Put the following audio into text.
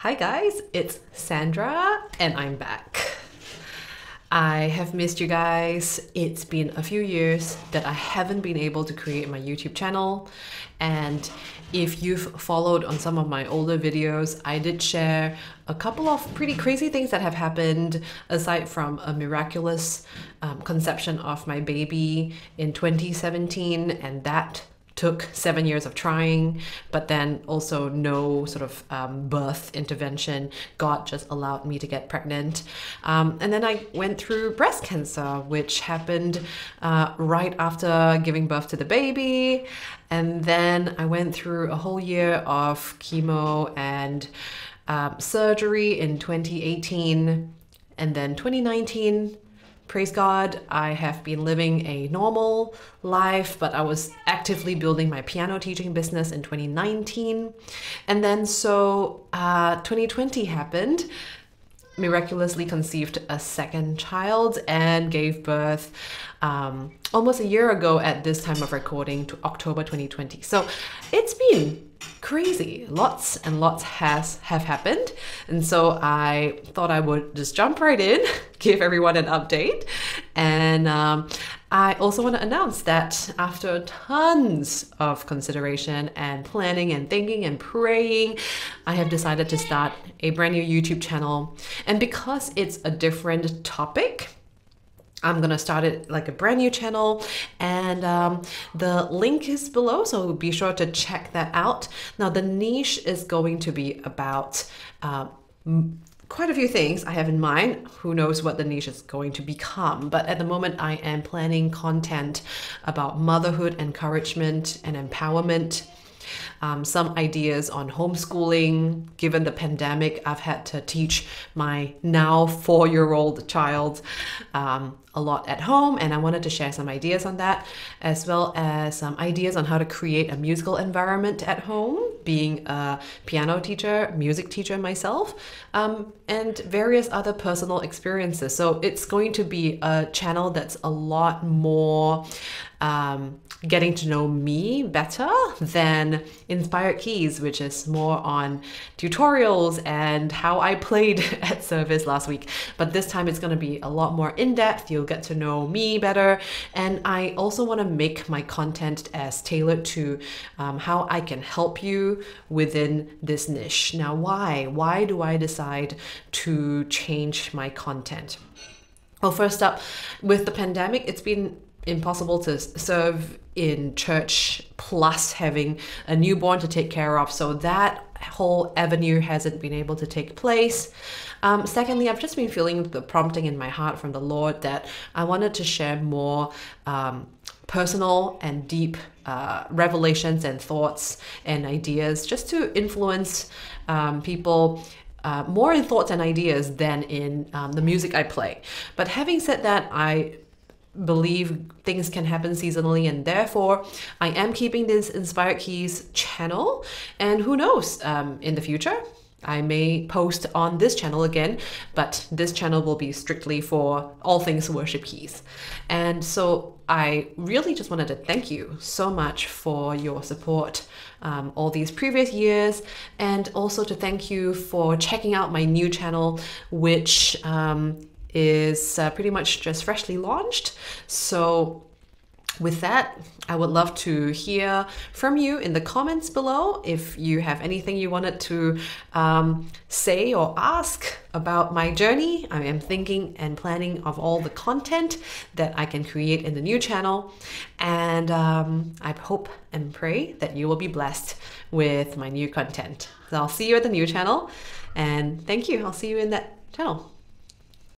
Hi guys, it's Sandra and I'm back. I have missed you guys. It's been a few years that I haven't been able to create my YouTube channel, and if you've followed on some of my older videos, I did share a couple of pretty crazy things that have happened aside from a miraculous conception of my baby in 2017, and that took 7 years of trying, but then also no sort of birth intervention. God just allowed me to get pregnant. And then I went through breast cancer, which happened right after giving birth to the baby. And then I went through a whole year of chemo and surgery in 2018. And then 2019, praise God, I have been living a normal life, but I was actively building my piano teaching business in 2019. And then 2020 happened, miraculously conceived a second child and gave birth almost a year ago at this time of recording, to October 2020. So it's been crazy. Lots and lots have happened. And so I thought I would just jump right in, give everyone an update. And I also want to announce that after tons of consideration and planning and thinking and praying, I have decided to start a brand new YouTube channel. And because it's a different topic, I'm gonna start it like a brand new channel, and the link is below, so be sure to check that out. Now the niche is going to be about quite a few things I have in mind. Who knows what the niche is going to become, but at the moment I am planning content about motherhood, encouragement and empowerment. Some ideas on homeschooling. Given the pandemic, I've had to teach my now 4-year-old child a lot at home, and I wanted to share some ideas on that, as well as some ideas on how to create a musical environment at home, being a piano teacher, music teacher myself, and various other personal experiences. So it's going to be a channel that's a lot more getting to know me better than Inspired Keys, which is more on tutorials and how I played at service last week. But this time it's going to be a lot more in-depth. You'll get to know me better. And I also want to make my content as tailored to how I can help you within this niche. Now, why do I decide to change my content? Well, first up, with the pandemic, it's been impossible to serve in church plus having a newborn to take care of, so that whole avenue hasn't been able to take place. Secondly, I've just been feeling the prompting in my heart from the Lord that I wanted to share more personal and deep revelations and thoughts and ideas, just to influence people more in thoughts and ideas than in the music I play. But having said that, I believe things can happen seasonally, and therefore I am keeping this Inspired Keys channel, and who knows, in the future I may post on this channel again, but this channel will be strictly for all things worship keys. And so I really just wanted to thank you so much for your support all these previous years, and also to thank you for checking out my new channel, which is pretty much just freshly launched. So with that, I would love to hear from you in the comments below. If you have anything you wanted to say or ask about my journey, I am thinking and planning of all the content that I can create in the new channel. And I hope and pray that you will be blessed with my new content. So I'll see you at the new channel, and thank you. I'll see you in that channel.